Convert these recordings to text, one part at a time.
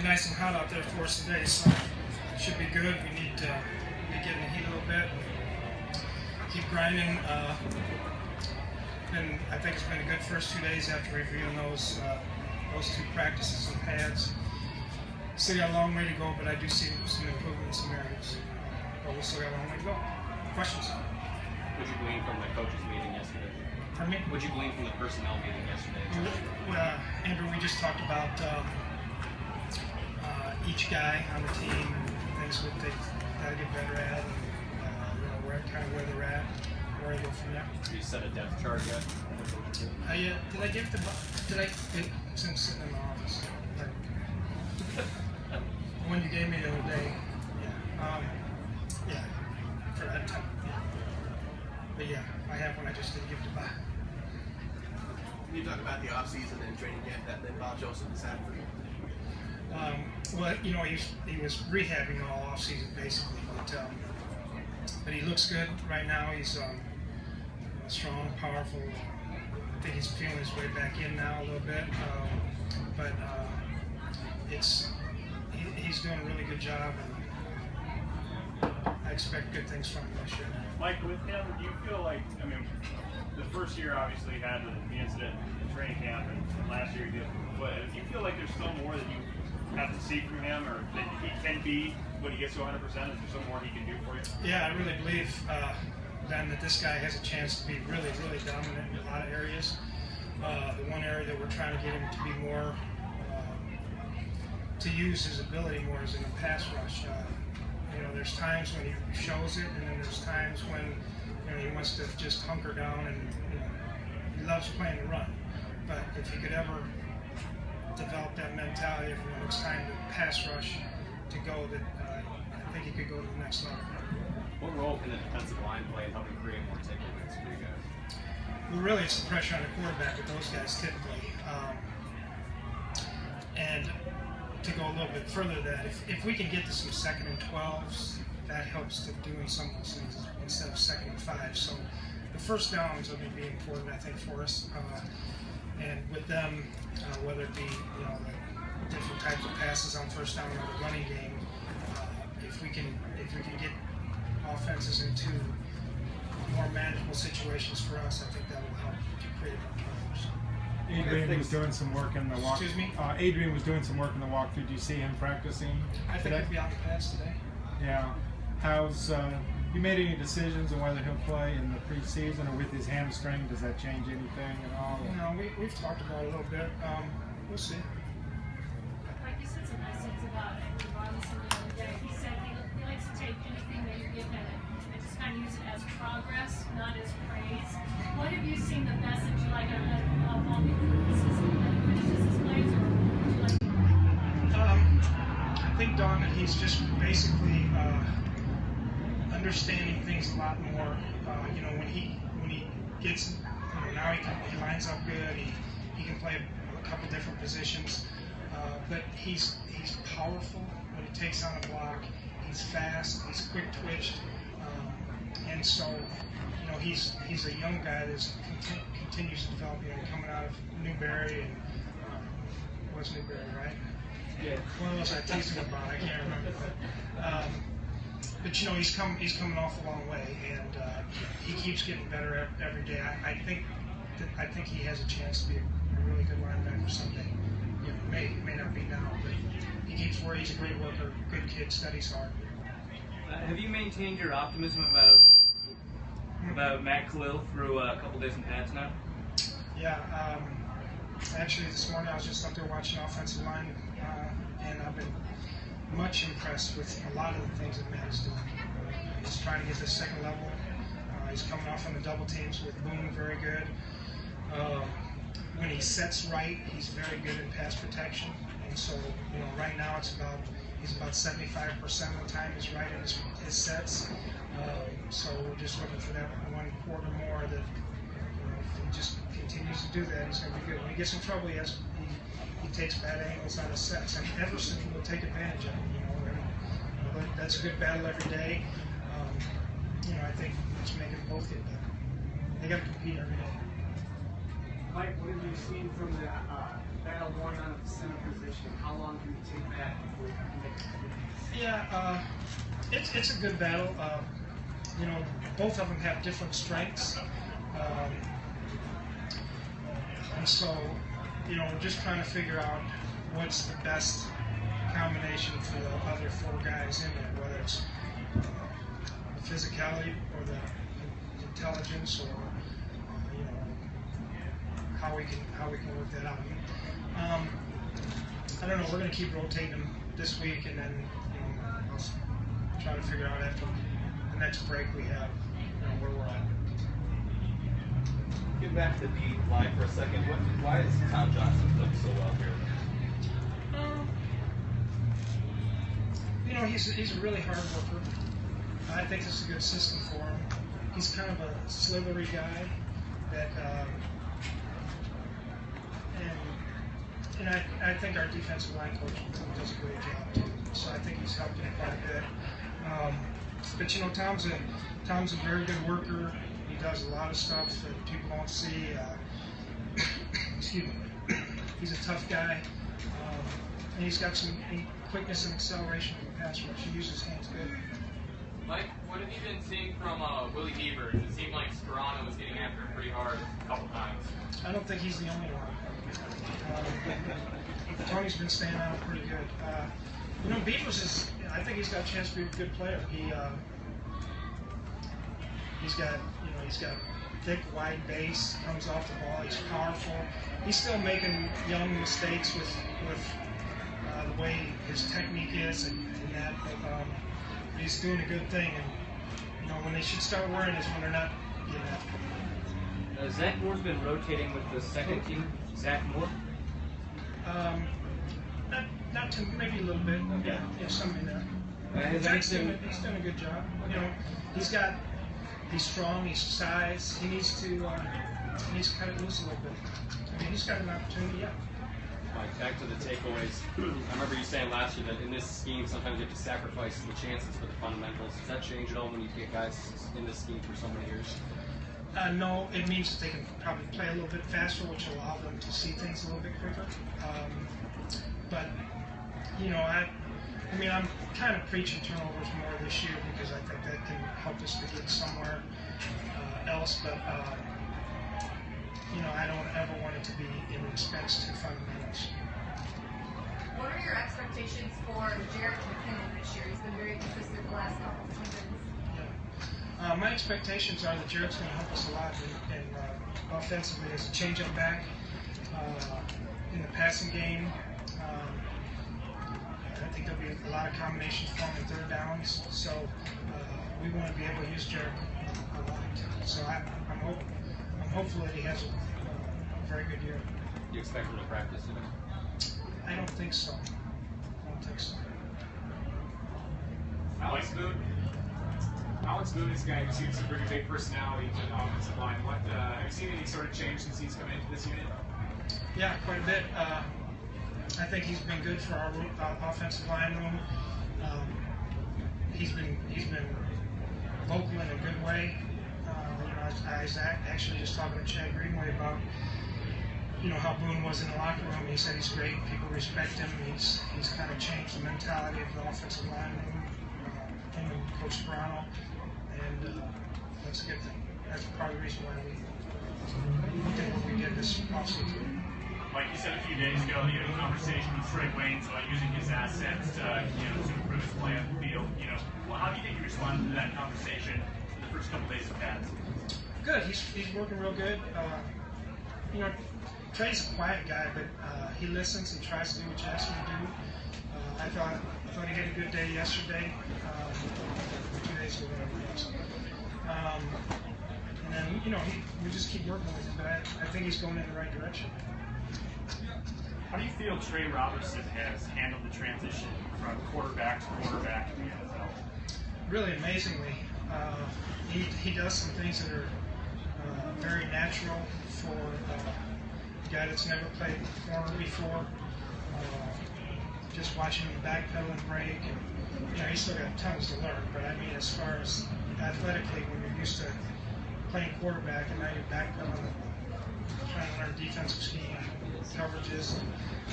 nice and hot out there for us today, so it should be good. We need to get in the heat a little bit, keep grinding. And I think it's been a good first 2 days after reviewing those 2 practices and pads. Still got a long way to go, but I do see some improvement in some areas. But we still got a long way to go. Questions? What did you glean from the coaches meeting yesterday? Pardon me? What did you glean from the personnel meeting yesterday? Andrew, we just talked about each guy on the team and things that they got to get better at, and where they're at, where they go from there. Have you set a depth chart yet? Did I give the? Since sitting in the office, the one you gave me the other day, for that time. Yeah. But yeah, I have one. I just didn't give it back. Can you talk about the off-season and training camp that Bob Joseph has had for you? Well, you know, he was rehabbing all off-season basically, but he looks good right now. He's strong, powerful. I think he's feeling his way back in now a little bit, but he's doing a really good job, and I expect good things from him this year. Mike, with him, do you feel like, I mean, the first year obviously had the incident in training camp, and last year he did with the foot. Do you feel like there's still more that you have to see from him, or that he can be when he gets to 100%? Is there some more he can do for you? Yeah, I really believe, Ben, that this guy has a chance to be really, really dominant in a lot of areas. The one area that we're trying to get him to be more, to use his ability more is in the pass rush. You know, there's times when he shows it, and then there's times when he wants to just hunker down, and he loves playing the run. But if he could ever develop that mentality of when it's time to pass rush to go, that I think he could go to the next level. What role can the defensive line play in helping create more takeaways for you guys? Well, really, it's the pressure on the quarterback with those guys typically. And to go a little bit further, that if we can get to some 2nd and 12s, that helps to doing some of those things instead of 2nd and 5. So the first downs are going to be important, I think, for us. And with them, whether it be the different types of passes on first down or the running game, if we can get offenses into more manageable situations for us, I think that will help to create more turnovers. Adrian was doing some work in the walk. Excuse me? Adrian was doing some work in the walkthrough. Do you see him practicing? I think he'll be on the pads today. Yeah. How's you made any decisions on whether he'll play in the preseason or with his hamstring? Does that change anything at all? No, we've talked about it a little bit. We'll see. Like you said some nice things about Andrew Robinson the other day. He said he likes to take anything that you're giving him and just kind of use it as progress, not as praise. What have you seen the best that you like of all the improvements? Is it that he finishes his plays, or would you like to I think, Don, that he's just basically understanding things a lot more. When he gets, now he lines up good. He can play a couple different positions, but he's powerful when he takes on a block. He's fast. He's quick twitched, and so he's a young guy that continues to develop. Coming out of Newberry, and was Newberry, right? Yeah. One of those I teased him about. I can't remember, but he's coming off a long way, and he keeps getting better every day. I think he has a chance to be a really good linebacker someday. May not be now, but he keeps working. He's a great worker, good kid, studies hard. Have you maintained your optimism about Matt Khalil through a couple days in pads now? Yeah. Actually, this morning I was just up there watching offensive line, and I've been much impressed with a lot of the things that Matt is doing. He's trying to get to the 2nd level. He's coming off on the double teams with Boone, very good. When he sets right, he's very good in pass protection. And so, right now he's about 75% of the time he's right in his sets. So we're just looking for that 1 quarter more that if he just continues to do that, he's going to be good. When he gets in trouble, he takes bad angles on his sets, and Everson will take advantage of it. But that's a good battle every day. I think it's making them both get better. They got to compete every day. Mike, what have you seen from the battle one out of the center position. How long can you take that before you can make it? Yeah, it's a good battle. You know, both of them have different strengths. And so, you know, we're just trying to figure out what's the best combination for the other four guys in there, whether it's the physicality or the intelligence, or you know, how we can work that out. I don't know. We're going to keep rotating them this week, and then you know, I'll try to figure out after the next break we have, you know, where we're at. Get back to the D line for a second. Why is Tom Johnson playing so well here? You know, he's a really hard worker. I think this is a good system for him. He's kind of a slithery guy that, and I think our defensive line coach does a great job too. So I think he's helped him quite a bit. But you know, Tom's a very good worker. He does a lot of stuff that people don't see. Excuse me. He's a tough guy, and he's got some quickness and acceleration in the pass rush. He uses his hands good. Mike, what have you been seeing from Willie Beavers? It seemed like Sperano was getting after him pretty hard a couple times. I don't think he's the only one. Tony's been staying on him pretty good. You know, Beavers I think he's got a chance to be a good player. He's got thick, wide base, comes off the ball. He's powerful. He's still making young mistakes with the way his technique is and that. But he's doing a good thing. And you know, when they should start worrying is when they're not getting after. Zach Moore's been rotating with the second team. Zach Moore. Not too, maybe a little bit. Yeah, something there. Zach's doing a good job. You know, he's strong. He's size. He needs to cut it loose a little bit. I mean, he's got an opportunity. Yeah. Mike, back to the takeaways. I remember you saying last year that in this scheme, sometimes you have to sacrifice the chances for the fundamentals. Does that change at all when you get guys in this scheme for so many years? No, it means that they can probably play a little bit faster, which will allow them to see things a little bit quicker. But you know, I mean, I'm kind of preaching turnovers more this year because I think that can help us to get somewhere else. But you know, I don't ever want it to be in expense to fundamentals. What are your expectations for Jarrett McKinnon this year? He's been very consistent the last couple of seasons. Yeah. My expectations are that Jarrett's going to help us a lot in offensively as a change-up back, in the passing game. I think there'll be a lot of combinations for him in third downs. So we want to be able to use Jarrett a lot. So I'm hopeful that he has a very good year. Do you expect him to practice today? I don't think so. Alex Boone is a guy who seems to bring a big personality to the offensive line. Have you seen any sort of change since he's come into this unit? Yeah, quite a bit. I think he's been good for our offensive line room. He's been vocal in a good way. You know, I was actually just talking to Chad Greenway about how Boone was in the locker room. He said he's great. People respect him. He's kind of changed the mentality of the offensive line room. Him and Coach Sperano, and that's a good thing. That's probably the reason why we did what we did this offseason. Like you said a few days ago, you had a conversation with Trey Waynes about using his assets to improve his play on the field. How do you think he responded to that conversation in the first couple days of pads? Good. He's working real good. Trey's a quiet guy, but he listens and tries to do what you ask him to do. I thought he had a good day yesterday, 2 days ago, whatever it was. And then, we just keep working with him, but I think he's going in the right direction. How do you feel Trey Robertson has handled the transition from quarterback to quarterback in the NFL? Really amazingly. He does some things that are very natural for a guy that's never played corner before. Just watching him backpedal and break, and he's still got tons to learn. But I mean, as far as athletically, when you're used to playing quarterback and now you're backpedaling, trying to learn defensive scheme, coverages.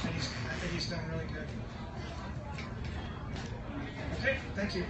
And I think he's done really good. Okay, thank you.